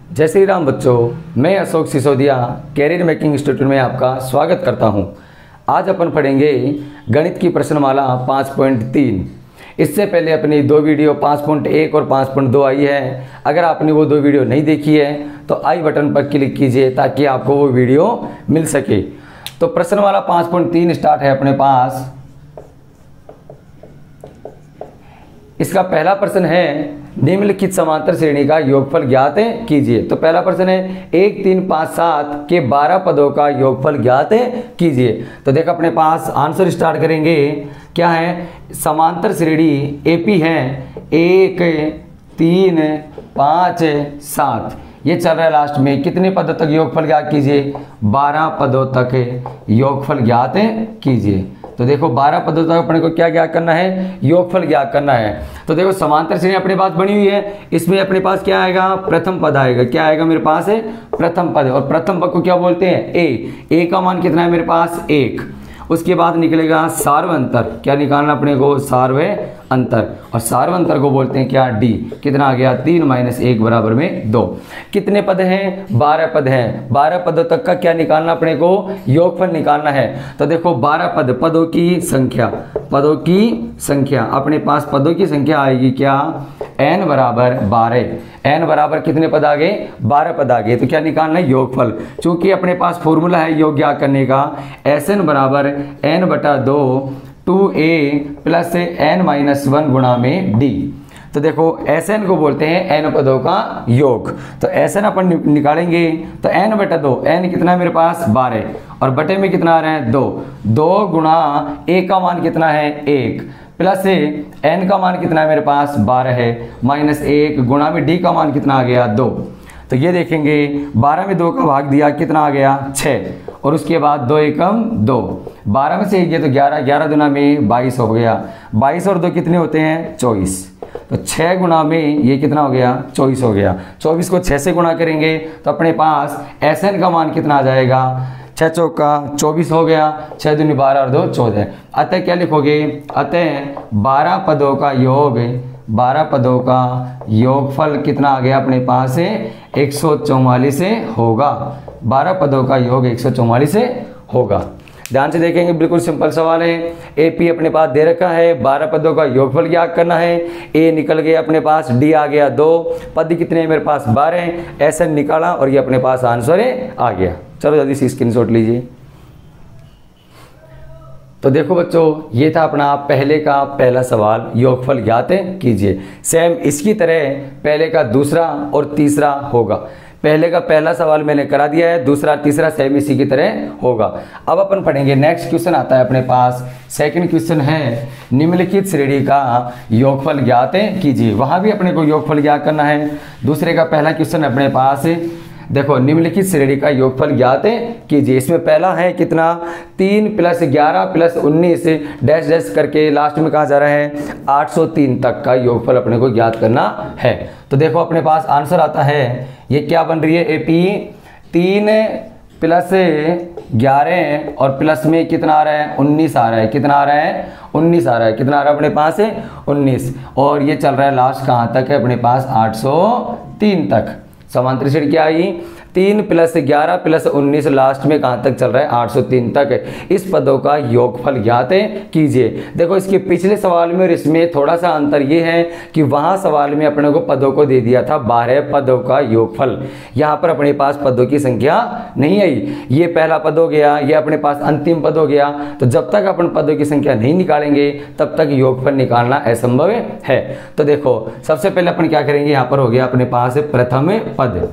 जय श्री राम बच्चों, मैं Ashok Sisodia career making institute में आपका स्वागत करता हूं। आज अपन पढ़ेंगे गणित की प्रश्नमाला 5.3। इससे पहले अपनी दो वीडियो 5.1 और 5.2 आई है। अगर आपने वो दो वीडियो नहीं देखी है तो आई बटन पर क्लिक कीजिए ताकि आपको वो वीडियो मिल सके। तो प्रश्नमाला 5.3 स्टार्ट है अपने पास। इसका पहला प्रश्न है निम्नलिखित समांतर श्रेणी का योगफल ज्ञात कीजिए। तो पहला प्रश्न है 1 3 5 7 के 12 पदों का योगफल ज्ञात कीजिए। तो देखो अपने पास आंसर स्टार्ट करेंगे। क्या है? समांतर श्रेणी एपी है 1 3 5 7, ये चल रहा है। लास्ट में कितने पदों तक योगफल ज्ञात कीजिए? 12 पदों तक योगफल ज्ञात कीजिए। तो देखो 12 पदों तक अपने को क्या ज्ञात करना है? योगफल ज्ञात करना है। तो देखो समांतर श्रेणी अपने पास बनी हुई है। इसमें अपने पास क्या आएगा? प्रथम पद आएगा। क्या आएगा मेरे पास? है प्रथम पद। और प्रथम पद को क्या बोलते हैं? ए का मान कितना है मेरे पास? 1। उसके बाद निकलेगा सार्वअंतर। क्या निकालना अपने को? सार्वय अंतर। और सार्वअंतर को बोलते हैं क्या? डी। कितना आ गया? 3 - 1 बराबर में 2। कितने पद हैं? 12 पद हैं। 12 पदों तक का क्या निकालना अपने को? योगफल निकालना है। तो देखो 12 पद, पदों की संख्या, पदों की संख्या अपने पास पदों की संख्या आएगी क्या? n बराबर 12। n बराबर कितने पद आ गए? 12 पद आ गए। तो क्या निकालना है? योगफल। चूंकि अपने पास फॉर्मूला है योग ज्ञात करने का, Sn बराबर n/2 2a प्लस n-1 गुणा में d। तो देखो Sn को बोलते हैं n पदों का योग। तो Sn अपन निकालेंगे तो n/2, n कितना है मेरे पास? 12। और बटे में कितना आ रहा है? 2 गुणा a का मान कितना है? 1 प्लस n का मान कितना है मेरे पास? 12 है, -1 गुणा में d का मान कितना आ गया? 2। तो ये देखेंगे 12 में 2 का भाग दिया, कितना आ गया? 6। और उसके बाद 2 एकम 2, 12 में से 1 गया तो 11, 11 दुना में 22 हो गया। 22 और 2 कितने होते हैं? 24। तो 6 गुणा में ये कितना हो गया? 24 हो गया। 24 को 6 से गुणा करेंगे तो अपने पास Sn का मान कितना आ जाएगा? 6 चौका 24 हो गया, 6 दूनी 12 और 2 14। अतः क्या लिखोगे? अतः 12 पदों का योग, 12 पदों का योगफल कितना आ गया अपने पास? 144 होगा। 12 पदों का योग 144 होगा। ध्यान से देखेंगे, बिल्कुल सिंपल सवाल है। एपी अपने पास दे रखा है, 12 पदों का योगफल ज्ञात करना है। ए निकल गया अपने पास, डी आ गया 2, पद कितने हैं मेरे पास? 12। ऐसा निकाला और ये अपने पास आंसर आ गया। चलो जल्दी से स्क्रीनशॉट लीजिए। तो देखो बच्चों, ये था अपना पहले का पहला सवाल, योगफल ज्ञात कीजिए। सेम इसकी तरह पहले का दूसरा और तीसरा होगा। पहले का पहला सवाल मैंने करा दिया है, दूसरा तीसरा सेम इसी की तरह होगा। अब अपन पढ़ेंगे नेक्स्ट क्वेश्चन आता है अपने पास। सेकंड क्वेश्चन है निम्नलिखित श्रेणी का योगफल ज्ञात कीजिए। वहां भी अपने को योगफल ज्ञात करना है। दूसरे का पहला क्वेश्चन अपने पास देखो, निम्नलिखित श्रेणी का योगफल ज्ञात कीजिए। इसमें पहला है कितना? 3 + 11 + 19 डैश डैश करके लास्ट में कहा जा रहा है 803 तक का योगफल अपने को ज्ञात करना है। तो देखो अपने पास आंसर आता है, ये क्या बन रही है? एपी 3 + 11 और प्लस में कितना आ रहा है? 19 आ रहा है। कितना आ रहा है? 19 आ रहा है। कितना आ रहा है अपने पास? 19। और ये चल रहा है लास्ट कहाँ तक है अपने पास? 803 तक। समांतर श्रेणी क्या आई? 3 + 11 + 19 लास्ट में कहाँ तक चल रहा है? 803 तक। इस पदों का योगफल ज्ञात कीजिए। देखो इसके पिछले सवाल में और इसमें थोड़ा सा अंतर ये है कि वहाँ सवाल में अपने को पदों को दे दिया था 12 पदों का योगफल। यहाँ पर अपने पास पदों की संख्या नहीं आई। ये पहला पद हो गया, ये अपने पास अंतिम पद हो गया। तो जब तक अपन पदों की संख्या नहीं निकालेंगे तब तक योगफल निकालना असंभव है। तो देखो सबसे पहले अपन क्या करेंगे? यहाँ पर हो गया अपने पास प्रथम पद।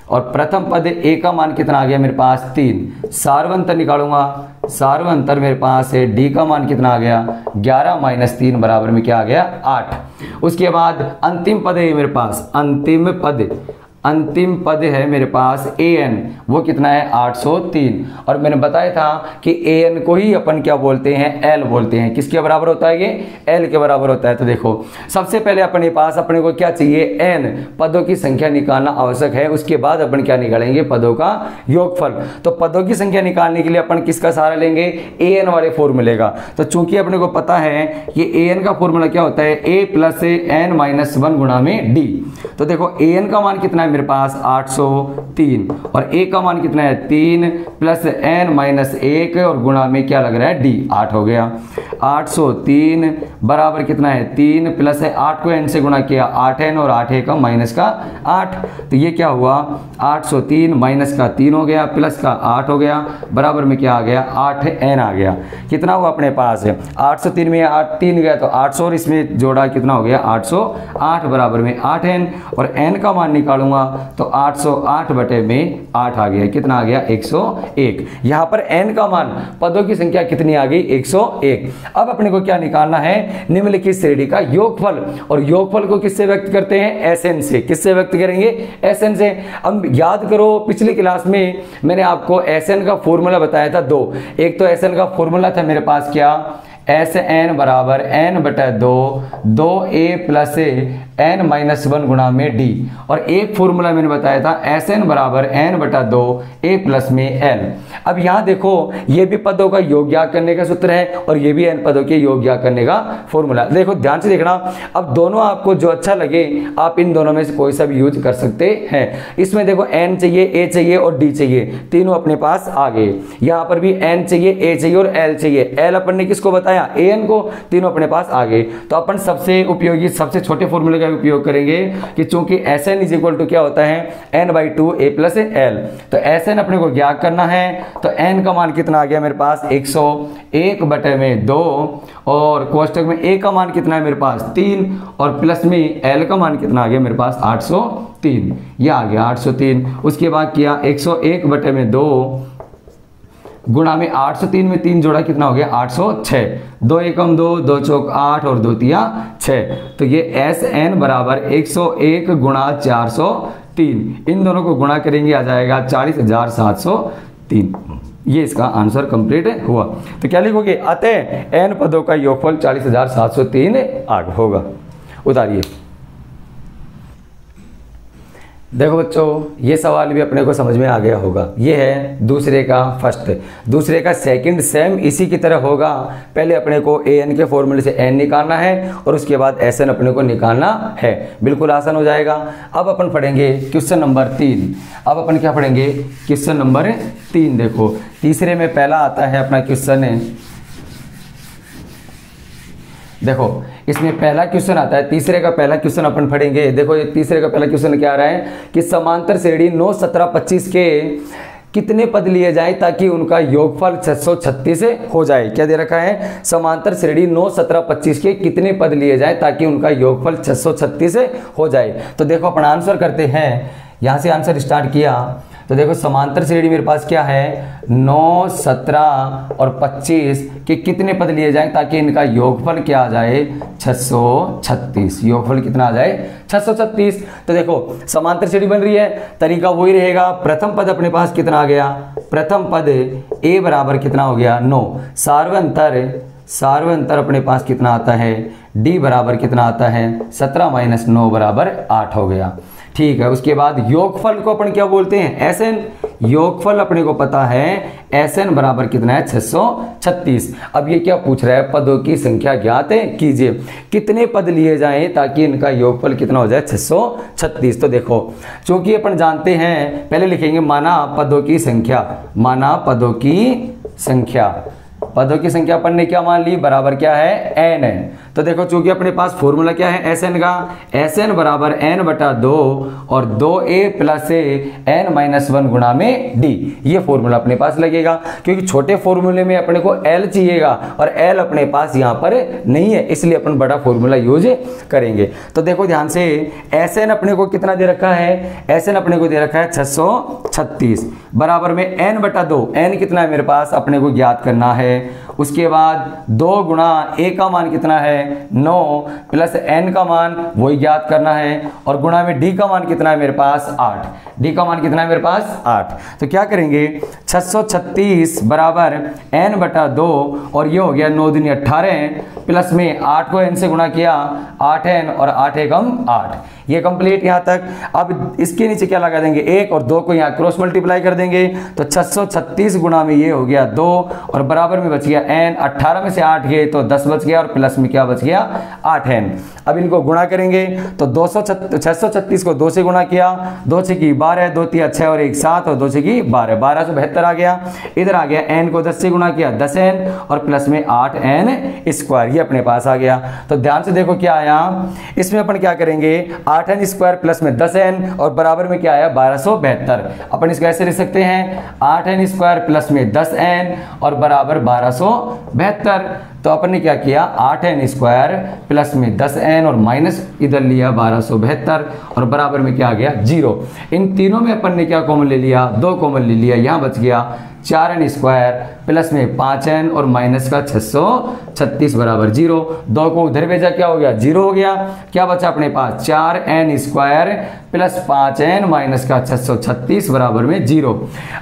और प्रथम पद ए का मान कितना आ गया मेरे पास? 3। सार्वअंतर निकालूंगा, सार्वअंतर मेरे पास है डी का मान कितना आ गया? 11 - 3 बराबर में क्या आ गया? 8। उसके बाद अंतिम पद है मेरे पास, अंतिम पद, अंतिम पद है मेरे पास an, वो कितना है? 803। और मैंने बताया था कि an को ही अपन क्या बोलते हैं? l बोलते हैं। किसके बराबर होता है? ये l के बराबर होता है। तो देखो सबसे पहले अपने पास अपने को क्या चाहिए? n पदों की संख्या निकालना आवश्यक है। उसके बाद अपन क्या निकालेंगे? पदों का योगफल। तो पदों की संख्या निकालने के लिए अपन किसका सहारा लेंगे? an वाले फॉर्मूले का। तो चूंकि अपने को पता है ये an का फॉर्मूला क्या होता है? a + n - 1 गुणा में d। तो देखो an का मान कितना है मेरे पास 803 और a का मान कितना है 3 प्लस n माइनस 1 और गुणा में क्या लग रहा है d 8 हो गया। 803 बराबर कितना है 3 प्लस है 8 को n से गुणा किया 8n और 8 का माइनस का 8, तो ये क्या हुआ 803 माइनस का 3 हो गया प्लस का 8 हो गया बराबर में क्या आ गया 8n आ गया। कितना हुआ अपने पास 803 में 8 3 गया तो 800 और इसमें जोड़ा कितना हो गया 808 बराबर में 8n और n का मान निकालूंगा तो 808 बटे में 8 आ गया। कितना आ गया 101। यहाँ पर n का मान पदों की संख्या कितनी आ गई 101। अब अपने को क्या निकालना है निम्नलिखित श्रेणी का योगफल, और योगफल को किससे व्यक्त करते हैं Sn से। किससे व्यक्त करेंगे Sn से। अब याद करो पिछली क्लास में मैंने आपको Sn का फॉर्मूला बताया था दो। एक तो Sn का फॉर्मूला था मेरे पास क्या Sn बराबर n बटा 2 a प्लस n माइनस 1 गुणा में d, और एक फॉर्मूला मैंने बताया था Sn बराबर n बटा 2 a प्लस में l। अब यहाँ देखो ये भी पदों का योग ज्ञात करने का सूत्र है और ये भी n पदों के योग ज्ञात करने का फॉर्मूला। देखो ध्यान से देखना, अब दोनों आपको जो अच्छा लगे आप इन दोनों में से कोई सा भी यूज कर सकते हैं। इसमें देखो n चाहिए a चाहिए और d चाहिए, तीनों अपने पास आ गए। यहाँ पर भी n चाहिए a चाहिए और l चाहिए। l अपन ने किसको बताया an को, तीनों अपने पास आ गए। तो अपन सबसे उपयोगी सबसे छोटे फॉर्मूले का उपयोग करेंगे कि चूंकि Sn इज इक्वल टू क्या होता है n/2 a प्लस l। तो Sn अपने को ज्ञात करना है तो n का मान कितना आ गया मेरे पास 101 बटे में 2 और कोष्टक में a का मान कितना है मेरे पास 3 और प्लस में l का मान कितना आ गया मेरे पास 803। यह आ गया 803। उसके बाद किया 101 बटे में 2 गुणा में 803 में 3 जोड़ा कितना हो गया 806। 2 एकम 2 2 चौक 8 और 2 तिया 6। तो ये Sn बराबर 101 गुणा 403, इन दोनों को गुणा करेंगे आ जाएगा 40,703। ये इसका आंसर कंप्लीट हुआ। तो क्या लिखोगे अतः n पदों का योगफल 40,703 होगा। उतारिए। देखो बच्चों ये सवाल भी अपने को समझ में आ गया होगा। ये है दूसरे का फर्स्ट, दूसरे का सेकंड सेम इसी की तरह होगा। पहले अपने को an के फॉर्मूले से n निकालना है और उसके बाद Sn अपने को निकालना है। बिल्कुल आसान हो जाएगा। अब अपन पढ़ेंगे क्वेश्चन नंबर 3। अब अपन क्या पढ़ेंगे क्वेश्चन नंबर 3। देखो तीसरे में पहला आता है अपना क्वेश्चन है, देखो इसमें पहला क्वेश्चन आता है। तीसरे का पहला क्वेश्चन अपन पढ़ेंगे। देखो ये तीसरे का पहला क्वेश्चन क्या आ रहा है कि समांतर श्रेणी 9 17 25 के कितने पद लिए जाएं ताकि उनका योगफल 636 हो जाए। क्या दे रखा है समांतर श्रेणी 9 17 25 के कितने पद लिए जाएं ताकि उनका योगफल 636 हो जाए। तो देखो अपन आंसर करते हैं। यहाँ से आंसर स्टार्ट किया तो देखो समांतर श्रेणी मेरे पास क्या है 9 17 और 25 के कितने पद लिए जाएं ताकि इनका योगफल क्या आ जाए 636। योगफल कितना आ जाए 636। तो देखो समांतर श्रेणी बन रही है, तरीका वही रहेगा। प्रथम पद अपने पास कितना आ गया, प्रथम पद a बराबर कितना हो गया 9। सार्वंतर अपने पास कितना आता है d बराबर कितना आता है 17 माइनस 9 बराबर 8 हो गया। ठीक है। उसके बाद योगफल को अपन क्या बोलते हैं Sn। योगफल अपने को पता है Sn बराबर कितना है 636। अब ये क्या पूछ रहा है पदों की संख्या ज्ञात कीजिए, कितने पद लिए जाएं ताकि इनका योगफल कितना हो जाए 636। तो देखो चूंकि अपन जानते हैं पहले लिखेंगे माना पदों की संख्या, माना पदों की संख्या। पदों की संख्या अपन ने क्या मान ली बराबर क्या है n है। तो देखो चूंकि अपने पास फॉर्मूला क्या है Sn का, Sn बराबर n बटा 2 और 2a प्लस n माइनस 1 गुणा में d। ये फॉर्मूला अपने पास लगेगा क्योंकि छोटे फॉर्मूले में अपने को l चाहिएगा और l अपने पास यहाँ पर नहीं है, इसलिए अपन बड़ा फॉर्मूला यूज करेंगे। तो देखो ध्यान से Sn अपने को कितना दे रखा है, Sn अपने को दे रखा है 636 बराबर में n बटा 2। n कितना है मेरे पास अपने को ज्ञात करना है। उसके बाद 2 गुणा a का मान कितना है 9 प्लस n का मान वही ज्ञात करना है और गुणा में d का मान कितना है मेरे पास 8। d का मान कितना है मेरे पास 8। तो क्या करेंगे 636 बराबर n बटा 2 और ये हो गया 9 दूनी 18 प्लस में 8 को n से गुणा किया 8n और 8 एकम 8। ये कंप्लीट यहाँ तक। अब इसके नीचे क्या लगा देंगे, 1 और 2 को यहाँ क्रॉस मल्टीप्लाई कर देंगे तो 636 गुणा में ये हो गया 2 और बराबर में बच गया n। 18 में से 8 गए तो 10 बच गया और प्लस में क्या बच गया 8n। अब इनको गुणा करेंगे तो 636 को 2 से गुणा किया, 2 6 की 12, 2 3 6 और 1 7 और 2 6 की 12, 1272 आ गया। इधर आ गया n को 10 से गुणा किया 10n और प्लस में 8n स्क्वायर, ये अपने पास आ गया। तो ध्यान से देखो क्या आया, इसमें अपन क्या करेंगे 8n स्क्वायर प्लस में 10n और बराबर में क्या आया 1272। अपन इसको ऐसे लिख सकते हैं 8n स्क्वायर प्लस में 10n और बराबर 1272। तो अपन ने क्या किया 8n स्क्वायर प्लस में 10n और माइनस इधर लिया 1272 और बराबर में क्या आ गया 0। इन तीनों में अपन ने क्या कॉमन ले लिया, 2 कॉमन ले लिया, यहाँ बच गया 4n स्क्वायर प्लस में 5n और माइनस का 636 बराबर 0। 2 को उधर भेजा क्या हो गया 0 हो गया। क्या बचा अपने पास 4n square plus 5n minus का 636 बराबर में 0।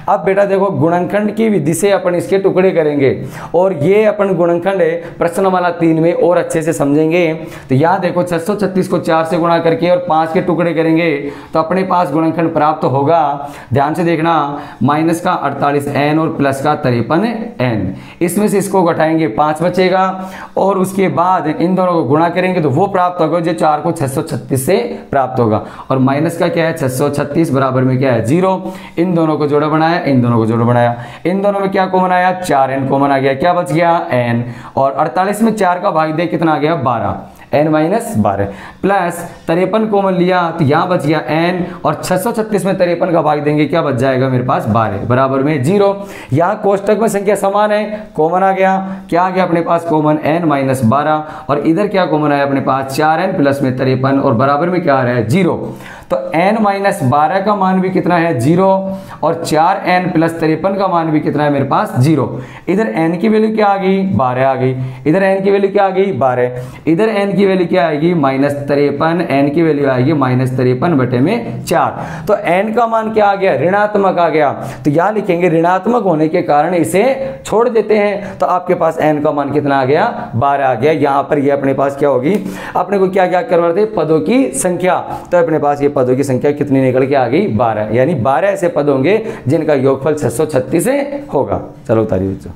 अब बेटा देखो गुणनखंड की विधि से अपन इसके टुकड़े करेंगे और ये अपन गुणनखंड प्रश्नमाला 3 में और अच्छे से समझेंगे। तो यहाँ देखो 636 को 4 से गुणा करके और 5 के टुकड़े करेंगे तो अपने पास गुणनखंड प्राप्त होगा। ध्यान से देखना माइनस का 48n और प्लस का 53n, इसमें से इसको घटाएंगे 5 बचेगा और उसके बाद इन दोनों को गुणा करेंगे तो वो प्राप्त होगा जो 4 को 636 से प्राप्त होगा और माइनस का क्या है 636 बराबर में क्या है 0। इन दोनों को जोड़ा बनाया, इन दोनों को जोड़ा बनाया, इन दोनों में क्या कॉमन आया 4n कॉमन आ गया, क्या बच गया n और 48 में 4 का भाग दे कितना आ गया 12 n माइनस 12 प्लस 53 कॉमन लिया तो यहाँ बच गया n और 636 में 53 का भाग देंगे क्या बच जाएगा मेरे पास 12 बराबर में 0। यहाँ कोष्टक में संख्या समान है, कॉमन आ गया, क्या आ गया अपने पास कॉमन n माइनस 12 और इधर क्या कॉमन आया अपने पास 4n प्लस में 53 और बराबर में क्या आ रहा है 0। तो n माइनस 12 का मान भी कितना है 0 और 4n प्लस 53 का मान भी कितना है मेरे पास 0। इधर n की वैल्यू क्या आ गई 12 आ गई, इधर n की वैल्यू क्या आ गई 12, इधर n की वैल्यू क्या आएगी माइनस 53, n की वैल्यू आएगी माइनस 53 बटे में 4। तो n का मान क्या आ गया ऋणात्मक आ गया, तो यहाँ लिखेंगे ऋणात्मक होने के कारण इसे छोड़ देते हैं। तो आपके पास n का मान कितना आ गया 12 आ गया। यहाँ पर ये अपने पास क्या होगी, अपने को क्या क्या करवा थे पदों की संख्या, तो अपने पास ये पदों की संख्या कितनी निकल के आ गई 12, यानी 12 ऐसे पद होंगे जिनका योगफल 636 होगा। चलो उतारिए बच्चों।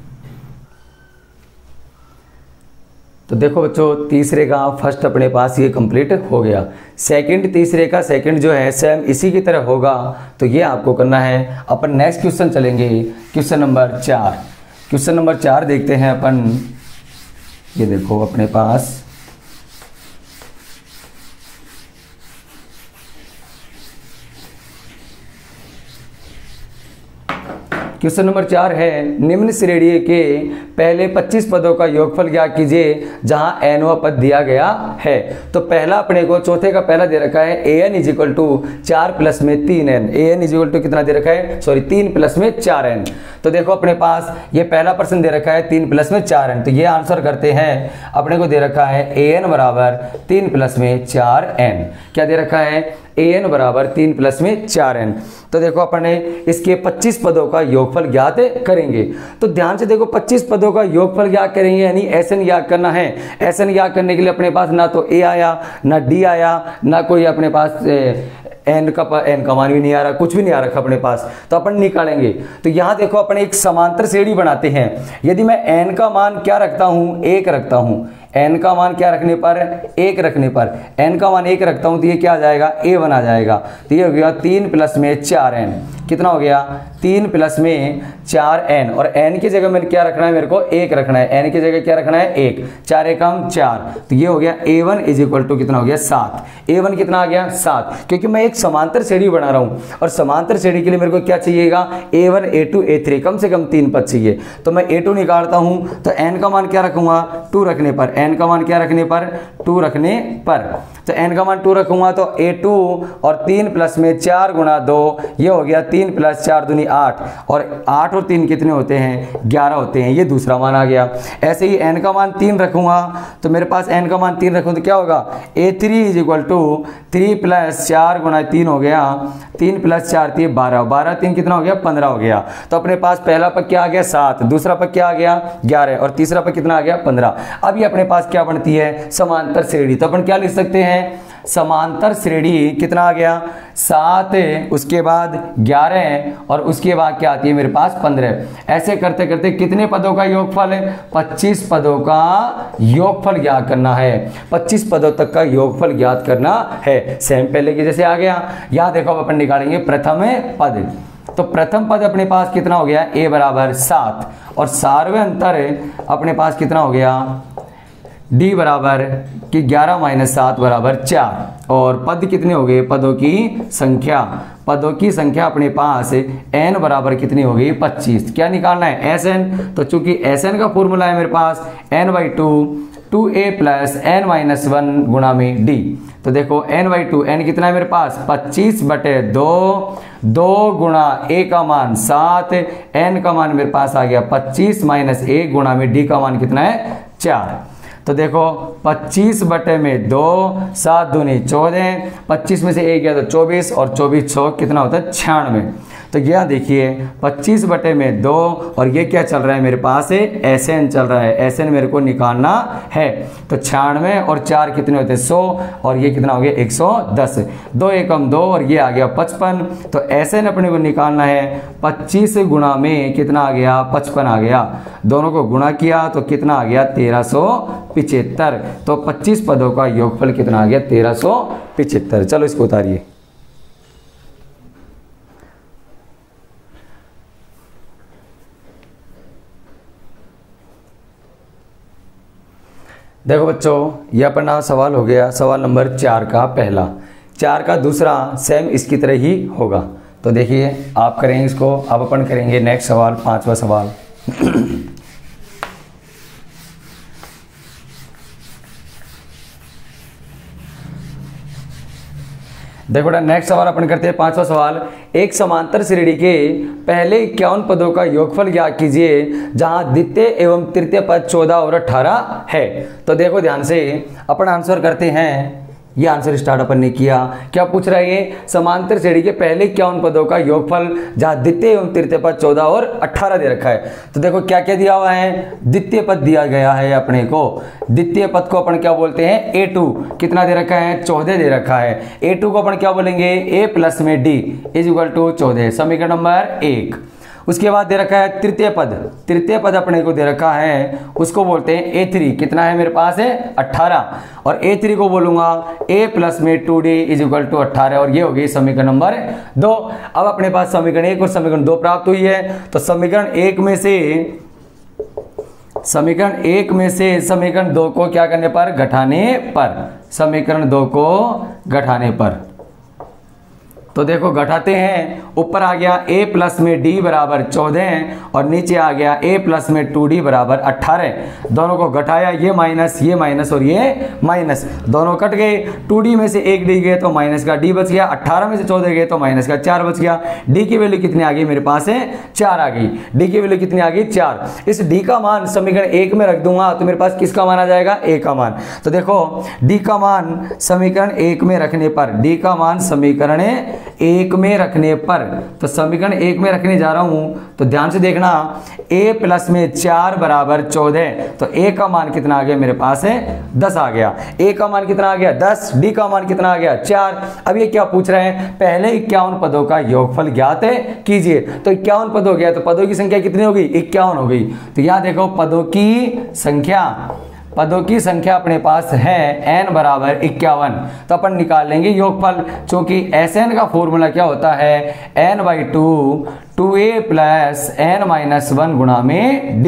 तो देखो बच्चों तीसरे का फर्स्ट अपने पास ये कंप्लीट हो गया। सेकंड तीसरे का सेकंड जो है सेम इसी की तरह होगा, तो ये आपको करना है। अपन नेक्स्ट क्वेश्चन चलेंगे, क्वेश्चन नंबर 4। क्वेश्चन नंबर 4 देखते हैं अपन। ये देखो अपने पास क्वेश्चन नंबर 4 है, निम्न श्रेणी के पहले 25 पदों का योगफल ज्ञात कीजिए जहां nवां पद दिया गया है। तो पहला अपने को चौथे का पहला दे रखा है an is equal to 4 plus में 3n, an is equal to कितना दे रखा है 3 प्लस में 4n। तो देखो अपने पास ये पहला प्रश्न दे रखा है 3 प्लस में 4n, तो ये आंसर करते हैं। अपने को दे रखा है an बराबर 3 प्लस में 4n, क्या दे रखा है an बराबर 3 प्लस में 4n। तो देखो अपन ने इसके 25 पदों का योगफल ज्ञात करेंगे। तो ध्यान से देखो 25 पदों का योगफल ज्ञात करेंगे यानी SN ज्ञात करना है। SN ज्ञात करने के लिए अपने पास ना तो A आया ना D आया ना कोई अपने पास n का मान भी नहीं आ रहा, कुछ भी नहीं आ रखा अपने पास, तो अपन निकालेंगे। तो यहाँ देखो अपन एक समांतर श्रेणी बनाते हैं। यदि मैं n का मान क्या रखता हूँ 1 रखता हूँ, n का मान क्या रखने पर 1 रखने पर n का मान 1 रखता हूँ तो ये क्या आ जाएगा a1 आ जाएगा। तो ये हो गया 3 प्लस में 4n, कितना हो गया 3 प्लस में 4n और n की जगह में क्या रखना है मेरे को 1 रखना है, n की जगह क्या रखना है 1, 4 एकम 4, तो ये हो गया a1 इज इक्वल टू कितना हो गया 7। a1 कितना आ गया 7, क्योंकि मैं एक समांतर श्रेणी बना रहा हूँ और समांतर श्रेणी के लिए मेरे को क्या चाहिएगा a1 a2 a3 कम से कम 3 पद चाहिए। तो मैं a2 निकालता हूँ तो n का मान क्या रखूंगा 2 रखने पर, n का मान क्या रखने पर 2 रखने पर, तो n का मान 2 रखूंगा तो a2 और 3 प्लस में 4 गुणा 2, ये हो गया 3 प्लस 4 दूनी 8 और 8 और 3 कितने होते हैं 11 होते हैं, ये दूसरा मान आ गया। ऐसे ही n का मान 3 रखूंगा तो मेरे पास n का मान 3 रखूँ तो क्या होगा a3 is equal to 3 plus 4 गुणा 3 हो गया, 3 प्लस 4 3 12, 12 3 कितना हो गया 15 हो गया। तो अपने पास पहला पद क्या आ गया 7, दूसरा पद क्या आ गया 11 और तीसरा पद कितना आ गया 15। अब ये अपने पास क्या बनती है समांतर श्रेणी। तो अपन क्या लिख सकते हैं समांतर श्रेणी कितना आ गया 7, उसके बाद 11 और उसके बाद क्या आती है मेरे पास 15। ऐसे करते करते कितने पदों का योगफल है 25 पदों का योगफल ज्ञात करना है। 25 पदों तक का योगफल ज्ञात करना है। सेम पहले की जैसे आ गया। यहाँ देखो अपन निकालेंगे प्रथम पद। तो प्रथम पद अपने पास कितना हो गया a बराबर 7 और सारवें अंतर अपने पास कितना हो गया d बराबर कि 11 माइनस 7 बराबर 4 और पद कितने हो गए पदों की संख्या। पदों की संख्या अपने पास n बराबर कितनी हो गई 25। क्या निकालना है Sn। तो चूंकि Sn का फॉर्मूला है मेरे पास n/2 2a plus n minus 1 गुणा में d। तो देखो n/2 n कितना है मेरे पास 25/2 2 गुणा a का मान 7 n का मान मेरे पास आ गया 25 माइनस 1 गुणा में d का मान कितना है 4। तो देखो 25/2 7 दूनी 14 25 में से 1 गया तो 24 और 24 6 कितना होता है 96। तो यह देखिए 25/2 और ये क्या चल रहा है मेरे पास है Sn चल रहा है। Sn मेरे को निकालना है। तो 96 और 4 कितने होते हैं 100 और ये कितना हो गया 110। 2 एकम 2 और ये आ गया 55। तो Sn अपने को निकालना है 25 गुणा में कितना आ गया 55 आ गया। दोनों को गुणा किया तो कितना आ गया 1375। तो 25 पदों का योगफल कितना आ गया 1375। चलो इसको उतारिए। देखो बच्चों यह अपना सवाल हो गया सवाल नंबर 4 का पहला। 4 का दूसरा सेम इसकी तरह ही होगा। तो देखिए आप करेंगे इसको, अब अपन करेंगे नेक्स्ट सवाल 5वां सवाल। देखो नेक्स्ट सवाल अपन करते हैं 5वां सवाल। एक समांतर श्रेणी के पहले 51 पदों का योगफल ज्ञात कीजिए जहां द्वितीय एवं तृतीय पद 14 और 18 है। तो देखो ध्यान से अपन आंसर करते हैं। ये आंसर स्टार्ट अपन ने किया। क्या पूछ रहा है ये समांतर श्रेणी के पहले 51 पदों का योगफल जहां द्वितीय एवं तृतीय पद 14 और 18 दे रखा है। तो देखो क्या क्या दिया हुआ है द्वितीय पद दिया गया है अपने को। द्वितीय पद को अपन क्या बोलते हैं a2 कितना दे रखा है 14 दे रखा है। a2 को अपन क्या बोलेंगे a प्लस में d इज इक्वल टू 14 समीकरण नंबर 1। उसके बाद दे रखा है तृतीय पद। तृतीय पद अपने को दे रखा है उसको बोलते हैं a3 कितना है मेरे पास है 18 और a3 को बोलूंगा a प्लस में 2d इज इक्वल टू 18 और ये होगी समीकरण नंबर 2। अब अपने पास समीकरण 1 और समीकरण 2 प्राप्त हुई है। तो समीकरण 1 में से समीकरण 2 को क्या करने पर घटाने पर समीकरण 2 को घटाने पर तो देखो घटाते हैं। ऊपर आ गया a प्लस में d बराबर 14 और नीचे आ गया a प्लस में 2d बराबर 18। दोनों को घटाया ये माइनस और ये माइनस दोनों कट गए। 2d में से 1 d गए तो माइनस का d बच गया। 18 में से 14 गए तो माइनस का 4 बच गया। d की वैल्यू कितनी आ गई मेरे पास है 4 आ गई। d की वैल्यू कितनी आ गई 4। इस d का मान समीकरण 1 में रख दूंगा तो मेरे पास किसका मान आ जाएगा a का मान। तो देखो d का मान समीकरण 1 में रखने पर d का मान समीकरण 1 में रखने पर तो समीकरण 1 में रखने जा रहा हूं तो ध्यान से देखना a प्लस में 4 बराबर 14। तो a का मान कितना आ गया मेरे पास है 10 आ गया। a का मान कितना आ गया 10 d का मान कितना आ गया 4। अब ये क्या पूछ रहे हैं पहले 51 पदों का योगफल ज्ञात कीजिए। तो 51 पद हो गया तो पदों की संख्या कितनी होगी 51 हो गई। तो यहां देखो पदों की संख्या अपने पास है n बराबर 51। तो अपन निकाल लेंगे योगफल। चूंकि Sn का फॉर्मूला क्या होता है n/2 2a plus n minus 1 गुणा में d।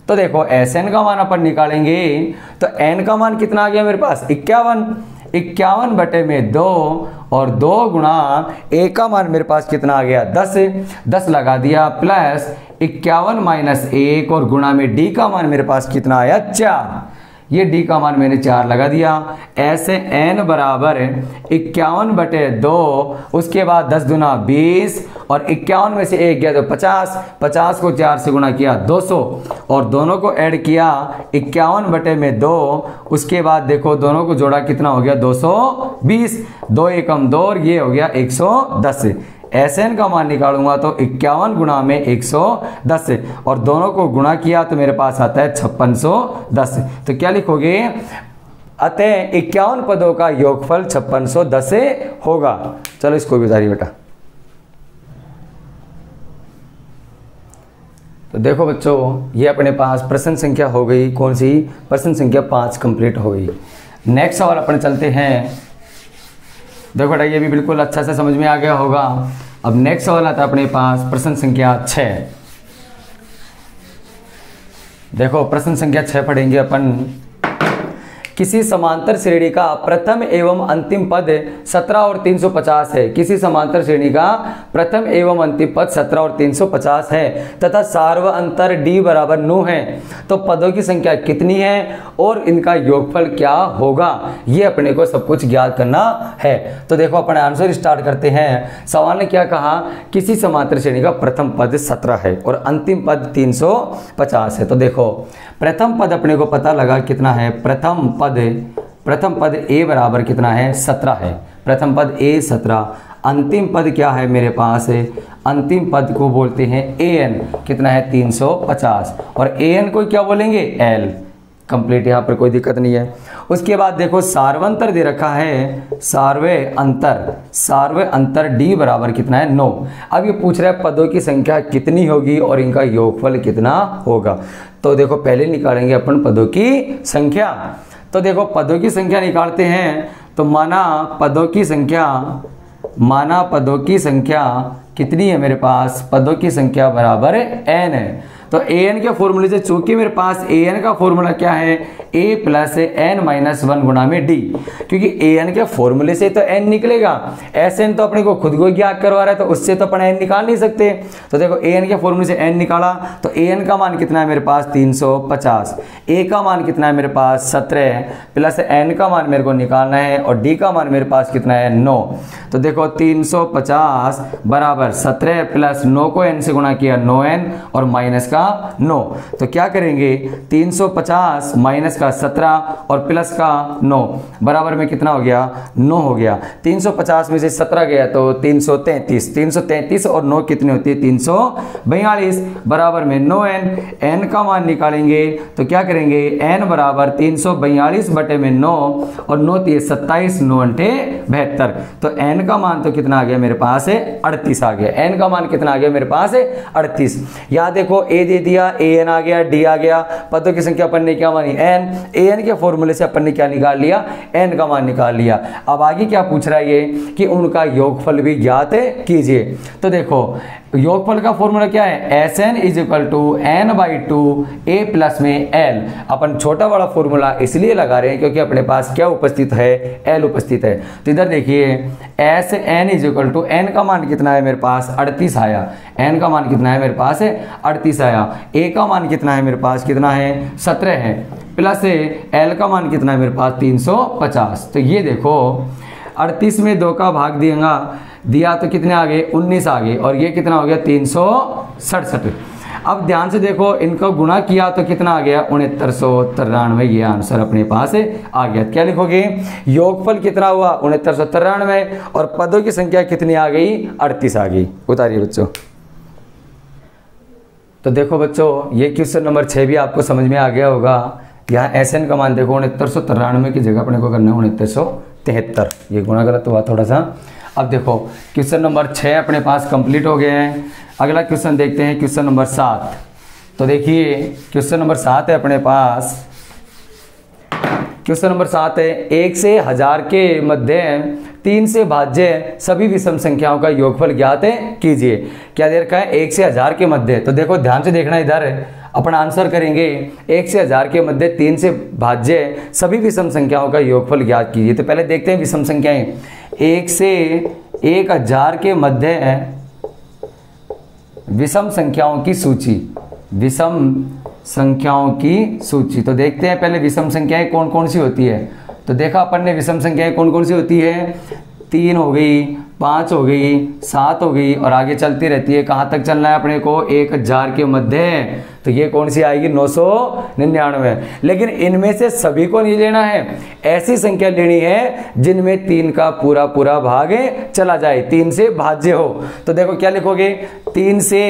तो देखो Sn का मान अपन निकालेंगे तो n का मान कितना आ गया मेरे पास 51/2 और 2 गुणा a का मान मेरे पास कितना आ गया 10 लगा दिया प्लस 51 माइनस 1 और गुणा में d का मान मेरे पास कितना आया 4। ये d का मान मैंने 4 लगा दिया। ऐसे n बराबर 51/2 उसके बाद 10 दूना 20 और 51 में से 1 गया तो 50 को 4 से गुणा किया 200 और दोनों को ऐड किया 51/2 उसके बाद देखो दोनों को जोड़ा कितना हो गया 220 2 एकम 2 और ये हो गया 110। Sn का मान निकालूंगा तो 51 गुणा में 110 और दोनों को गुणा किया तो मेरे पास आता है 5610। तो क्या लिखोगे अतः 51 पदों का योगफल 5610 से होगा। चलो इसको भी उतारिए बेटा। तो देखो बच्चों, ये अपने पास प्रश्न संख्या हो गई, कौन सी? प्रश्न संख्या 5 कंप्लीट हो गई। नेक्स्ट सवाल अपन चलते हैं। देखो बेटा, ये भी बिल्कुल अच्छा से समझ में आ गया होगा। अब नेक्स्ट सवाल आता है अपने पास प्रश्न संख्या 6। देखो प्रश्न संख्या 6 पढ़ेंगे अपन। किसी समांतर श्रेणी का प्रथम एवं अंतिम पद 17 और 350 है। किसी समांतर श्रेणी का प्रथम एवं अंतिम पद 17 और 350 है तथा सार्व अंतर d बराबर 9 है, तो पदों की संख्या कितनी है और इनका योगफल क्या होगा, ये अपने को सब कुछ ज्ञात करना है। तो देखो अपन आंसर स्टार्ट करते हैं। सवाल ने क्या कहा? किसी समांतर श्रेणी का प्रथम पद 17 है और अंतिम पद 350 है। तो देखो प्रथम पद अपने को पता लगा कितना है। प्रथम पद a बराबर कितना है? 17 है। प्रथम पद a 17। अंतिम पद क्या है मेरे पास? अंतिम पद को बोलते हैं an, कितना है? 350। और an को क्या बोलेंगे? l। कंप्लीट, यहाँ पर कोई दिक्कत नहीं है। उसके बाद देखो सार्वंतर दे रखा है, सार्वे अंतर d बराबर कितना है? 9। अब ये पूछ रहा है पदों की संख्या कितनी होगी और इनका योगफल कितना होगा। तो देखो पहले निकालेंगे अपन पदों की संख्या। तो देखो पदों की संख्या निकालते हैं। तो माना पदों की संख्या कितनी है मेरे पास? पदों की संख्या बराबर n है। तो an के फॉर्मूले से, चूंकि मेरे पास an का फॉर्मूला क्या है? a प्लस n-1 गुणा में d, क्योंकि an के फॉर्मूले से तो n निकलेगा। Sn तो अपने को खुद को ज्ञात करवा रहा है, तो उससे तो अपन n निकाल नहीं सकते। तो देखो an के फॉर्मूले से n निकाला, तो an का मान कितना है मेरे पास? 350। a का मान कितना है मेरे पास? 17 प्लस n का मान मेरे को निकालना है और d का मान मेरे पास कितना है? 9। तो देखो 350 बराबर 17 प्लस 9 को n से गुणा किया 9n और माइनस का 9। तो क्या करेंगे? 350 माइनस का 17 और प्लस का 9 बराबर में कितना हो गया? 9 हो गया। 350 में से 17 गया तो 333 और 9 कितनी होती है? 342 बराबर में 9n। n का मान निकालेंगे तो क्या करेंगे? n बराबर 342 बटे में 9 और 9 3 27, 9 8 72। तो n का मान तो कितना आ गया मेरे पास? 38 आ गया। n का मान कितना आ गया मेरे पास? 38। यहाँ देखो a दे दिया, an आ गया, d आ गया। पदों की संख्या अपन ने क्या मानी? n। an के फॉर्मूले से अपन ने क्या निकाल लिया? n का मान निकाल लिया। अब आगे क्या पूछ रहा है ये कि उनका योगफल भी ज्ञात कीजिए। तो देखो योगफल का फॉर्मूला क्या है? Sn is equal to n/2 a plus में l। अपन छोटा बड़ा फॉर्मूला इसलिए लगा रहे हैं क्योंकि अपने पास क्या उपस्थित है? l उपस्थित है। तो इधर देखिए Sn is equal to n का मान कितना है मेरे पास? 38 आया। n का मान कितना है मेरे पास? 38 आया। a का मान कितना है मेरे पास? कितना है? 17 है। प्लस l का मान कितना है मेरे पास? 350। तो ये देखो 38 में 2 का भाग दिया तो कितने आ गए? 19 आ गए। और ये कितना हो गया? 367। अब ध्यान से देखो, इनको गुणा किया तो कितना आ गया? 6993। ये आंसर अपने पास आ गया। क्या लिखोगे? योगफल कितना हुआ? 6993 और पदों की संख्या कितनी आ गई? 38 आ गई। उतारिए बच्चों। तो देखो बच्चों, ये क्वेश्चन नंबर 6 भी आपको समझ में आ गया होगा। यहाँ Sn का मान देखो 6993 की जगह अपने को करना है 6973। ये गुणा गलत हुआ थोड़ा सा। अब देखो क्वेश्चन नंबर 6 अपने पास कंप्लीट हो गए हैं। अगला क्वेश्चन देखते हैं, क्वेश्चन नंबर 7। तो देखिए क्वेश्चन नंबर 7 है अपने पास। क्वेश्चन नंबर 7 है 1 से 1000 के मध्य 3 से भाज्य सभी विषम संख्याओं का योगफल ज्ञात कीजिए। क्या दे रखा है? 1 से 1000 के मध्य। तो देखो ध्यान से देखना, इधर अपन आंसर करेंगे 1 से 1000 के मध्य 3 से भाज्य सभी विषम संख्याओं का योगफल ज्ञात कीजिए। तो पहले देखते हैं विषम संख्याएं। 1 से 1000 के मध्य विषम संख्याओं की सूची, विषम संख्याओं की सूची। तो देखते हैं पहले विषम संख्याएं कौन कौन सी होती है। तो देखा अपन ने विषम संख्याएं कौन कौन सी होती है? 3 हो गई, 5 हो गई, 7 हो गई और आगे चलती रहती है। कहाँ तक चलना है अपने को? 1000 के मध्य। तो ये कौन सी आएगी? 999। लेकिन इनमें से सभी को नहीं लेना है, ऐसी संख्या लेनी है जिनमें 3 का पूरा पूरा भाग चला जाए, 3 से भाज्य हो। तो देखो क्या लिखोगे? 3 से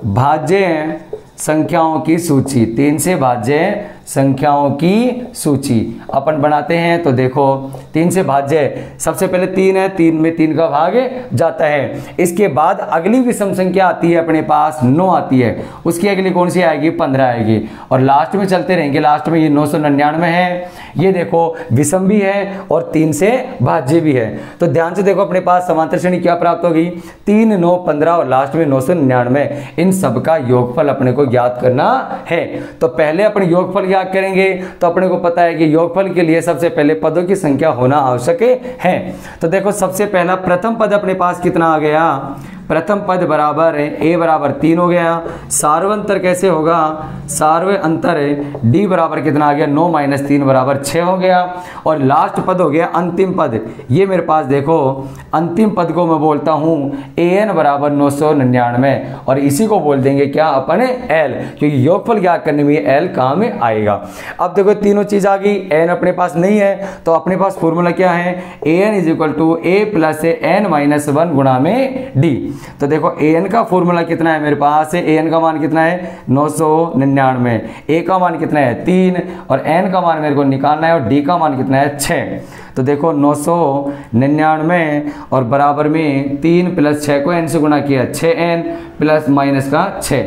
भाज्य संख्याओं की सूची, 3 से भाज्य संख्याओं की सूची अपन बनाते हैं। तो देखो 3 से भाज्य, सबसे पहले 3 है, 3 में 3 का भाग जाता है। इसके बाद अगली विषम संख्या आती है अपने पास 9 आती है, उसकी अगली कौन सी आएगी 15 आएगी, और लास्ट में चलते रहेंगे। लास्ट में ये 999 है, ये देखो विषम भी है और 3 से भाज्य भी है। तो ध्यान से देखो अपने पास समांतर श्रेणी क्या प्राप्त होगी 3, 9, 15 और लास्ट में 999। इन सब का योगफल अपने को ज्ञात करना है। तो पहले अपन योगफल ज्ञात करेंगे। तो अपने को पता है कि योगफल के लिए सबसे पहले पदों की संख्या होना आवश्यक है। तो देखो सबसे पहला प्रथम पद अपने पास कितना आ गया, प्रथम पद बराबर है a बराबर 3 हो गया। सार्वंतर कैसे होगा, सार्व अंतर है d बराबर कितना आ गया 9 माइनस 3 बराबर 6 हो गया। और लास्ट पद हो गया अंतिम पद, ये मेरे पास देखो अंतिम पद को मैं बोलता हूँ an बराबर 999 और इसी को बोल देंगे क्या अपन l, क्योंकि योगफल ज्ञात करने में l काम में आएगा। अब देखो तीनों चीज आ गई, n अपने पास नहीं है तो अपने पास फॉर्मूला क्या है an is equal to a plus n minus 1 गुणा में d। तो देखो an का फॉर्मूला कितना है मेरे पास, an का मान कितना है 999, a का मान कितना है 3 और n का मान मेरे को निकालना है और d का मान कितना है 6। तो देखो 999 और बराबर में 3 प्लस 6 को n से गुणा किया 6n प्लस माइनस का 6।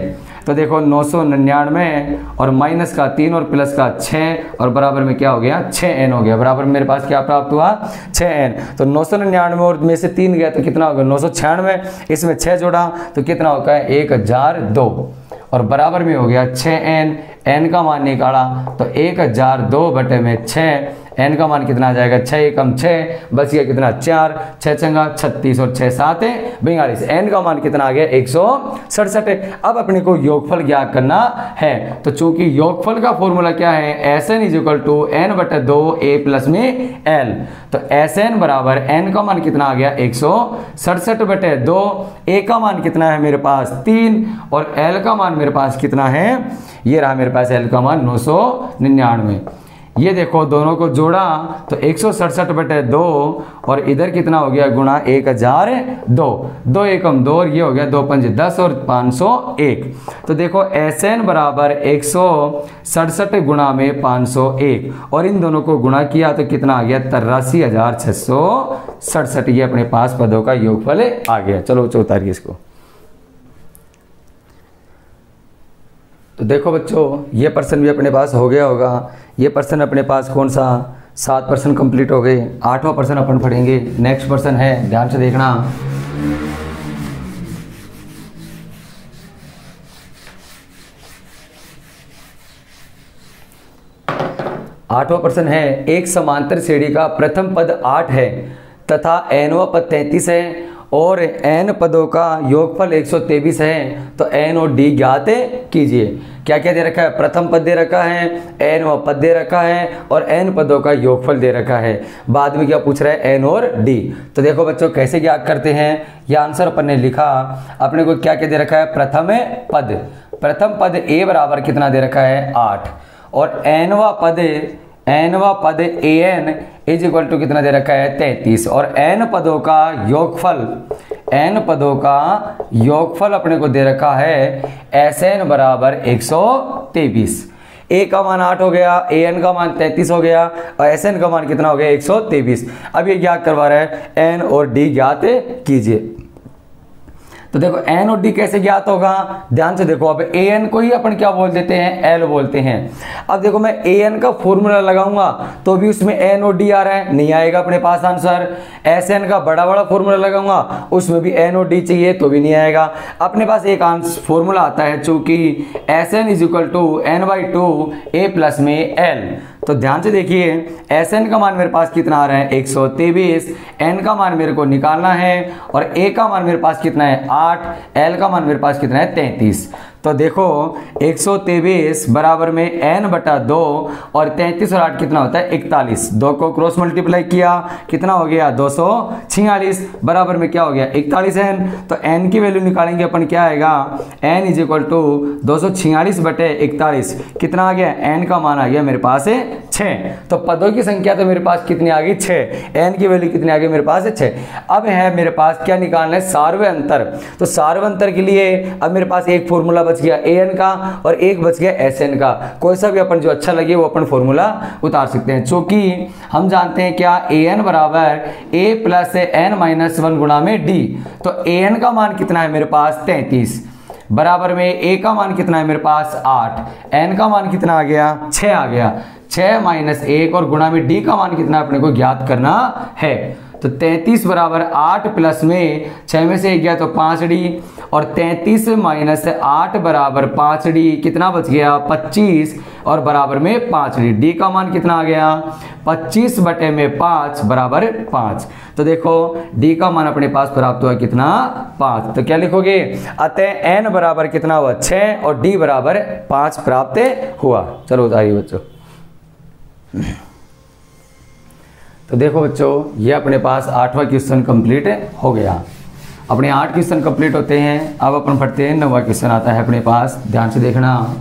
तो देखो 999 और माइनस का 3 और प्लस का 6 और बराबर में क्या हो गया 6n हो गया। बराबर में मेरे पास क्या प्राप्त हुआ 6n। तो 999 और में से 3 गया तो कितना होगा 996, इसमें 6 जोड़ा तो कितना होगा 1002 और बराबर में हो गया 6n। n का मान निकाला तो 1002 बटे में 6, n का मान कितना आ जाएगा 6 एकम 6, बच गया कितना 4, 6 चंगा 36 और 6 7 42, n का मान कितना आ गया 167। अब अपने को योगफल ज्ञात करना है। तो चूंकि योगफल का फॉर्मूला क्या है Sn is equal to n बटे 2 a प्लस में l। तो Sn बराबर n का मान कितना आ गया 167 बटे 2, a का मान कितना है मेरे पास 3 और l का मान मेरे पास कितना है, ये रहा मेरे पास l का मान 999। ये देखो दोनों को जोड़ा तो 167 बटे 2 और इधर कितना हो गया गुणा 1002, 2 एकम 2 और ये हो गया 2 पंज 10 और 501। तो देखो Sn बराबर 167 गुणा में 501 और इन दोनों को गुणा किया तो कितना आ गया 83,667। ये अपने पास पदों का योगफल आ गया। चलो उतारिए इसको। तो देखो बच्चों ये पर्सन भी अपने पास हो गया होगा। ये पर्सन अपने पास कौन सा 7 पर्सन कंप्लीट हो गए। 8वां पर्सन अपन पढ़ेंगे। नेक्स्ट पर्सन है, ध्यान से देखना। आठवां प्रश्न है, एक समांतर श्रेणी का प्रथम पद 8 है तथा nवां पद 33 है और n पदों का योगफल 123 है, तो n और d ज्ञात कीजिए। क्या क्या दे रखा है, प्रथम पद दे रखा है, nवां पद दे रखा है और n पदों का योगफल दे रखा है। बाद में क्या पूछ रहा है, n और d। तो देखो बच्चों कैसे ज्ञात करते हैं, यह आंसर अपन ने लिखा। अपने को क्या क्या दे रखा है, प्रथम पद a बराबर कितना दे रखा है 8 और nवां पद an इज इक्वल टू कितना दे रखा है 33 और n पदों का योगफल अपने को दे रखा है Sn बराबर 123। a का मान 8 हो गया, an का मान 33 हो गया और Sn का मान कितना हो गया 123। अब ये ज्ञात करवा रहा है n और d ज्ञात कीजिए। तो देखो n और d कैसे ज्ञात होगा, ध्यान से देखो। अब an को ही अपन क्या बोल देते हैं, l बोलते हैं। अब देखो मैं an का फॉर्मूला लगाऊंगा तो भी उसमें n और d आ रहा है, नहीं आएगा अपने पास आंसर। Sn का बड़ा फॉर्मूला लगाऊंगा उसमें भी n और d चाहिए तो भी नहीं आएगा। अपने पास एक फॉर्मूला आता है, चूंकि Sn is equal to n/2 a plus में l। तो ध्यान से देखिए, Sn का मान मेरे पास कितना आ रहा है 123, n का मान मेरे को निकालना है और a का मान मेरे पास कितना है 8, l का मान मेरे पास कितना है 33। तो देखो 123 बराबर में n/2 और 33 और 8 कितना होता है 41। 2 को क्रॉस मल्टीप्लाई किया कितना हो गया 246 बराबर में क्या हो गया 41n। तो n की वैल्यू निकालेंगे अपन, क्या आएगा n इज इक्वल टू 246/41 कितना आ गया, n का मान आ गया मेरे पास 6। तो पदों की संख्या तो मेरे पास कितनी आ गई 6, n की वैल्यू कितनी आ गई मेरे पास है 6। अब है मेरे पास क्या निकालना है, सार्वय अंतर। तो सार्वय अंतर के लिए अब मेरे पास एक फॉर्मूला बच गया an का और एक बच गया sn का। कोई सा भी अपन जो अच्छा लगे वो अपन फॉर्मूला उतार सकते हैं, क्योंकि हम जानते हैं क्या an बराबर a प्लस n माइनस 1 गुणा में d। तो an का मान कितना है मेरे पास 33, बराबर में a का मान कितना है मेरे पास 8, n का मान कितना आ गया 6 आ गया, 6 माइनस 1 और गुणा में d का मान कितना अपने को ज्ञात करना है। तो 33 बराबर 8 प्लस में 6 में से 1 गया तो 5d और 33 माइनस 8 बराबर 5d कितना बच गया 25 और बराबर में 5d। d का मान कितना आ गया 25 बटे में 5 बराबर 5। तो देखो d का मान अपने पास प्राप्त हुआ कितना 5। तो क्या लिखोगे, अतः n बराबर कितना हुआ 6 और d बराबर 5 प्राप्त हुआ। चलो उतारिए बच्चों। तो देखो बच्चों ये अपने पास 8वां क्वेश्चन कंप्लीट हो गया। अपने 8 क्वेश्चन कंप्लीट होते हैं। अब अपन पढ़ते हैं 9वां क्वेश्चन आता है अपने पास, ध्यान से देखना।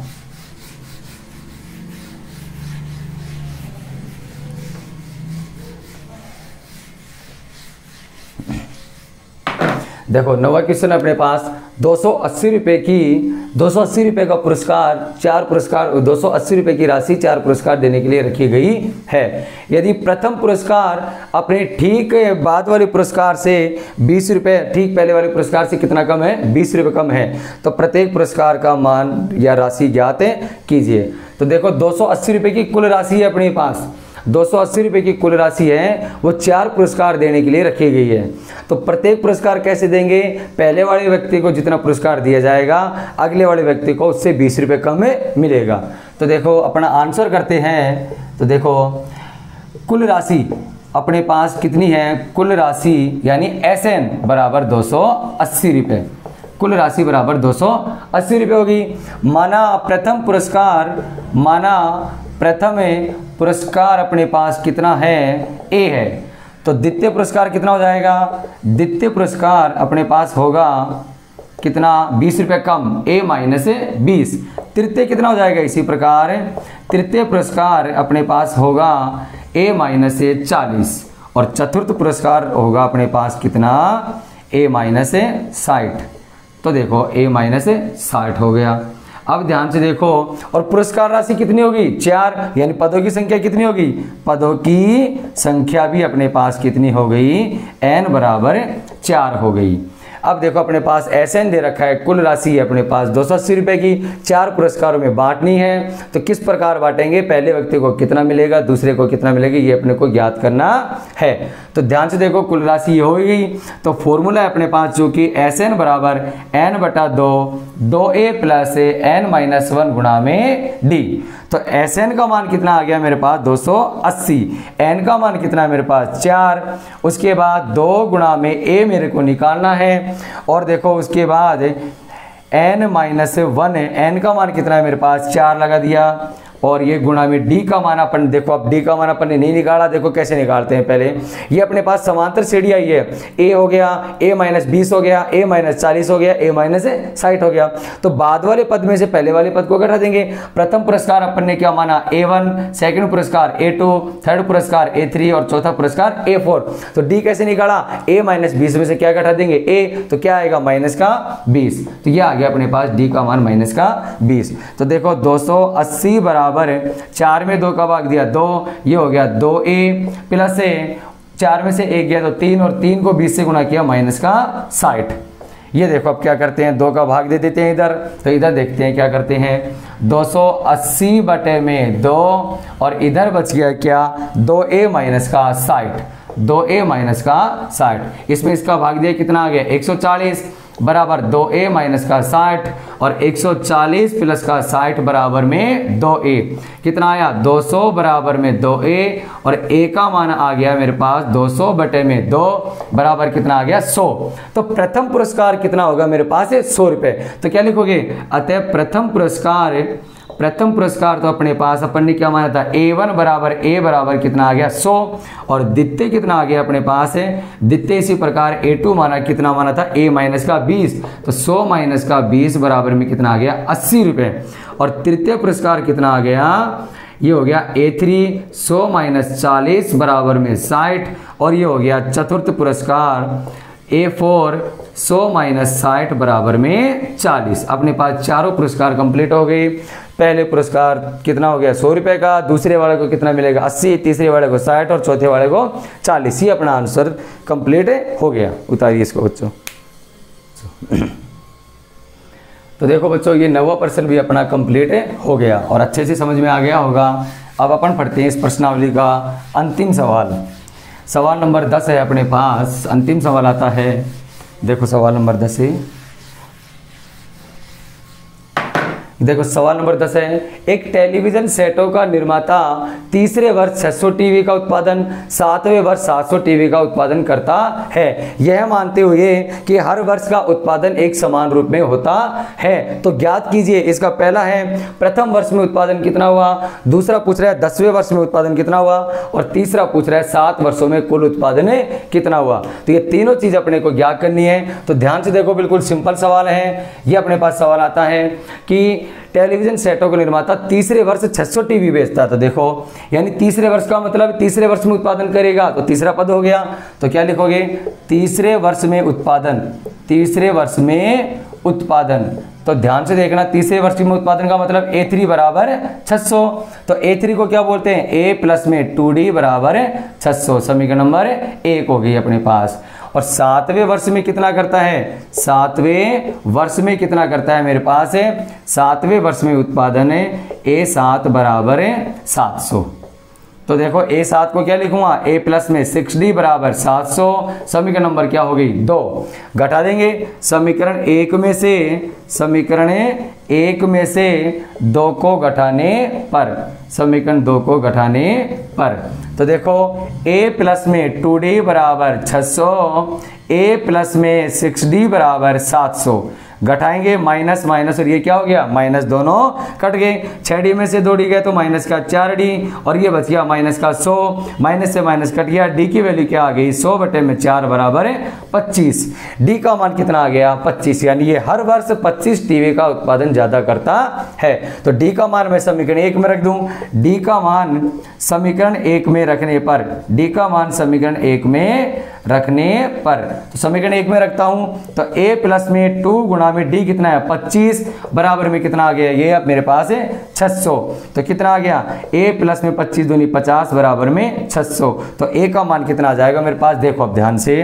देखो 9वां क्वेश्चन अपने पास 280 रुपये का पुरस्कार 4 पुरस्कार 280 रुपये की राशि 4 पुरस्कार देने के लिए रखी गई है। यदि प्रथम पुरस्कार अपने ठीक बाद वाले पुरस्कार से 20 रुपये, ठीक पहले वाले पुरस्कार से कितना कम है 20 रुपये कम है, तो प्रत्येक पुरस्कार का मान या राशि ज्ञात कीजिए। तो देखो 280 रुपये की कुल राशि है अपने पास, 280 रुपये की कुल राशि है वो 4 पुरस्कार देने के लिए रखी गई है। तो प्रत्येक पुरस्कार कैसे देंगे, पहले वाले व्यक्ति को जितना पुरस्कार दिया जाएगा अगले वाले व्यक्ति को उससे 20 रुपये कम मिलेगा। तो देखो अपना आंसर करते हैं। तो देखो कुल राशि अपने पास कितनी है, कुल राशि यानी SN बराबर 280 रुपये, कुल राशि बराबर 280 रुपये होगी। माना प्रथम पुरस्कार अपने पास कितना है A है, तो द्वितीय पुरस्कार कितना हो जाएगा, द्वितीय पुरस्कार अपने पास होगा कितना 20 रुपये कम A माइनस 20। तृतीय कितना हो जाएगा, इसी प्रकार तृतीय पुरस्कार अपने पास होगा A माइनस 40 और चतुर्थ पुरस्कार होगा अपने पास कितना A माइनस 60। तो देखो A माइनस 60 हो गया। अब ध्यान से देखो, और पुरस्कार राशि कितनी होगी 4, यानी पदों की संख्या कितनी होगी, पदों की संख्या भी अपने पास कितनी हो गई n बराबर 4 हो गई। अब देखो अपने पास SN दे रखा है, कुल राशि है अपने पास 280 रुपये की, 4 पुरस्कारों में बांटनी है। तो किस प्रकार बांटेंगे, पहले व्यक्ति को कितना मिलेगा दूसरे को कितना मिलेगा ये अपने को ज्ञात करना है। तो ध्यान से देखो कुल राशि ये हो गई। तो फॉर्मूला है अपने पास जो कि SN बराबर n बटा 2a प्लस n माइनस 1 गुणा में d। तो SN का मान कितना आ गया मेरे पास 280, n का मान कितना है मेरे पास 4, उसके बाद 2 गुणा में a मेरे को निकालना है और देखो उसके बाद n माइनस 1 है, n का मान कितना है मेरे पास 4 लगा दिया और ये गुणा में d का मान अपन देखो, अब d का मान अपन ने नहीं निकाला, देखो कैसे निकालते हैं। पहले ये अपने पास समांतर श्रेणी आई है, a हो गया a माइनस 20 हो गया, a माइनस 40 हो गया, a माइनस 60 हो गया। तो बाद वाले पद में से पहले वाले पद को घटा देंगे। प्रथम पुरस्कार अपन ने क्या माना a1, सेकंड पुरस्कार a2, थर्ड पुरस्कार a3 और चौथा पुरस्कार a4। तो d कैसे निकाला, a माइनस 20 में से क्या घटा देंगे a, तो क्या आएगा माइनस का 20। तो ये आ गया अपने पास d का मान माइनस का 20। तो देखो 280 बराबर 4 में 2 का भाग दिया 2, ये हो गया 2a प्लस 4 में से 1 गया तो 3 और 3 को 20 से गुणा किया माइनस का 60। ये देखो अब क्या करते हैं, 2 का भाग दे देते हैं इधर। तो इधर देखते हैं क्या करते हैं, 280 बटे में 2 और इधर बच गया क्या 2a माइनस का 60, 2a माइनस का 60। इसमें इसका भाग दिया कितना आ गया 140 बराबर 2a माइनस का 60 और 140 प्लस का 60 बराबर में 2a कितना आया 200 बराबर में 2a और a का मान आ गया मेरे पास 200 बटे में 2 बराबर कितना आ गया 100। तो प्रथम पुरस्कार कितना होगा मेरे पास 100 रुपये। तो क्या लिखोगे, अतः प्रथम पुरस्कार तो अपने पास अपन ने क्या माना था a1 बराबर a बराबर कितना आ गया 100 और द्वितीय कितना आ गया अपने पास है द्वितीय इसी प्रकार a2 माना कितना माना था a माइनस का 20। तो 100 माइनस का 20 बराबर में कितना आ गया 80 रुपये। और तृतीय पुरस्कार कितना आ गया ये हो गया A3 100 माइनस 40 बराबर में 60, और ये हो गया चतुर्थ पुरस्कार A4 100 माइनस 60 बराबर में 40। अपने पास चारों पुरस्कार कंप्लीट हो गई। पहले पुरस्कार कितना हो गया 100 रुपये का, दूसरे वाले को कितना मिलेगा 80, तीसरे वाले को 60 और चौथे वाले को 40। ये अपना आंसर कंप्लीट हो गया। उतारिए इसको बच्चों। तो देखो बच्चों ये 90 प्रश्न भी अपना कंप्लीट हो गया और अच्छे से समझ में आ गया होगा। अब अपन पढ़ते हैं इस प्रश्नावली का अंतिम सवाल। सवाल नंबर 10 है अपने पास। अंतिम सवाल आता है, देखो सवाल नंबर 10 है। देखो सवाल नंबर 10 है, एक टेलीविजन सेटों का निर्माता तीसरे वर्ष 600 टीवी का उत्पादन, 7वें वर्ष 700 टीवी का उत्पादन करता है, यह मानते हुए कि हर वर्ष का उत्पादन एक समान रूप में होता है। तो ज्ञात कीजिए। इसका पहला है प्रथम वर्ष में उत्पादन कितना हुआ, दूसरा पूछ रहा है 10वें वर्ष में उत्पादन कितना हुआ, और तीसरा पूछ रहा है 7 वर्षों में कुल उत्पादन कितना हुआ। तो ये तीनों चीज अपने को ज्ञात करनी है। तो ध्यान से देखो, बिल्कुल सिंपल सवाल है। ये अपने पास सवाल आता है कि टेलीविजन सेटों का निर्माता तीसरे वर्ष 600 टीवी बेचता है। तो देखो यानी तीसरे वर्ष का मतलब तीसरे वर्ष में उत्पादन करेगा, तो तीसरा पद हो गया। तो क्या लिखोगे, तीसरे वर्ष में उत्पादन, तीसरे वर्ष में उत्पादन। तो ध्यान से देखना, तीसरे वर्ष में उत्पादन का मतलब A3 बराबर 600। तो A3 को क्या बोलते हैं, A प्लस में 2D बराबर 600। समीकरण नंबर 1 हो गई अपने पास। और 7वें वर्ष में कितना करता है, 7वें वर्ष में कितना करता है मेरे पास है, 7वें वर्ष में उत्पादन है A7 बराबर 700। तो देखो A7 को क्या लिखूंगा, A प्लस में 6D बराबर 700। समीकरण नंबर क्या हो गई 2। घटा देंगे समीकरण 1 में से, समीकरण 1 में से 2 को घटाने पर, समीकरण 2 को घटाने पर। तो देखो A प्लस में 2D बराबर 600, A प्लस में 6D बराबर 700। घटाएंगे माइनस माइनस, और ये क्या हो गया माइनस, दोनों कट गए। 6D में से 2D गए तो माइनस का 4D, और ये बच गया माइनस का 100। माइनस से माइनस कट गया, D की वैल्यू क्या आ गई 100 बटे में 4 बराबर 25। D का मान कितना आ गया 25, यानी ये हर वर्ष 25 टीवी का उत्पादन ज्यादा करता है। तो D का मान मैं समीकरण 1 में रख दूं। D का मान समीकरण 1 में रखने पर, D का मान समीकरण 1 में रखने पर, तो समीकरण 1 में रखता हूं तो A प्लस में 2 गुणा में D कितना है 25 बराबर में कितना आ गया, ये अब मेरे पास है 600। तो कितना आ गया A प्लस में 25 दूनी 50 बराबर में 600। तो A का मान कितना आ जाएगा मेरे पास, देखो अब ध्यान से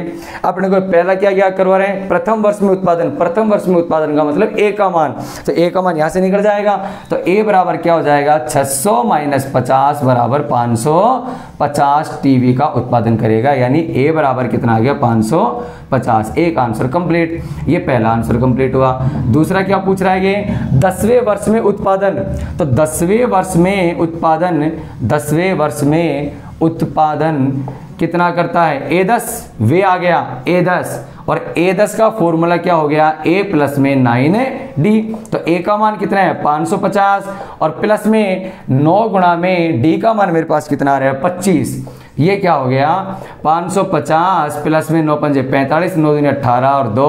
अपने को पहला क्या याद करवा रहे हैं, प्रथम वर्ष में उत्पादन। प्रथम वर्ष में उत्पादन का मतलब A का मान, तो A का मान यहां से निकल जाएगा। तो A बराबर क्या हो जाएगा 600 माइनस 50 बराबर 550 टीवी का उत्पादन करेगा, यानी A बराबर कितना आ गया 550। एक आंसर कंप्लीट, ये पहला आंसर कंप्लीट हुआ। दूसरा क्या पूछ रहा है ये 10वें वर्ष में उत्पादन। तो 10वें वर्ष में उत्पादन, 10वें वर्ष में उत्पादन कितना करता है A10, वे आ गया A10, और A10 का फॉर्मूला क्या हो गया A प्लस में 9D। तो A का मान कितना है 550, और प्लस में 9 गुणा में D का मान मेरे पास कितना आ रहा है 25। ये क्या हो गया 550 प्लस में 9 पंजे 45, 9 दूनी 18 और 2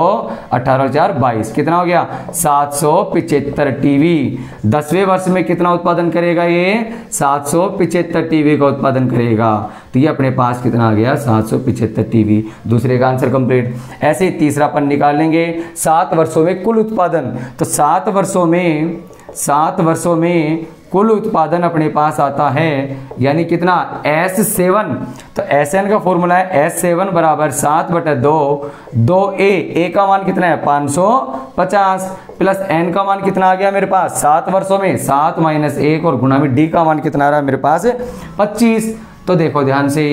18 और 4 22, कितना हो गया 775 टीवी। 10वें वर्ष में कितना उत्पादन करेगा ये 775 टीवी का उत्पादन करेगा। तो ये अपने पास कितना आ गया 775 टीवी। दूसरे का आंसर कंप्लीट। ऐसे ही तीसरा अपन निकाल लेंगे 7 वर्षों में कुल उत्पादन। तो 7 वर्षों में कुल उत्पादन अपने पास आता है यानी कितना S7। तो Sn का फॉर्मूला है S7 बराबर 7 बटे 2 2A का मान कितना है 550 प्लस N का मान कितना आ गया मेरे पास 7 वर्षों में 7 माइनस 1 और गुणा में D का मान कितना आ रहा है मेरे पास 25। तो देखो ध्यान से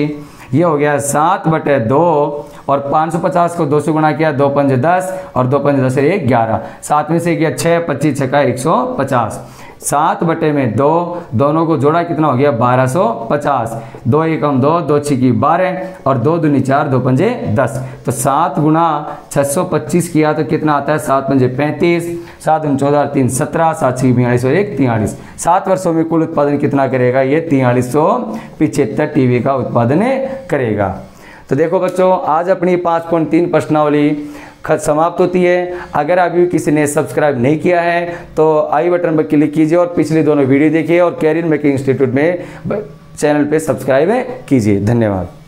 ये हो गया 7 बटे 2 और 550 को 2 से गुणा किया 2 पंजे 10 और 2 पंजे 10 1 11, 7 में से गया 6 25 6 150, 7 बटे में 2 दोनों को जोड़ा कितना हो गया 1250, 2 एकम 2 2 छिकी 12 और 2 दूनी 4 2 पंजे 10। तो 7 गुणा 625 किया तो कितना आता है 7 पंजे 35, 7 दूनी 14 3 17, 7 छिकी 42 और 1 43। 7 वर्षों में कुल उत्पादन कितना करेगा ये 4375 टीवी का उत्पादन करेगा। तो देखो बच्चों आज अपनी 5.3 प्रश्नावली खत समाप्त होती है। अगर अभी किसी ने सब्सक्राइब नहीं किया है तो आई बटन पर क्लिक कीजिए और पिछली दोनों वीडियो देखिए और कैरियर मेकिंग इंस्टीट्यूट में चैनल पे सब्सक्राइब कीजिए। धन्यवाद।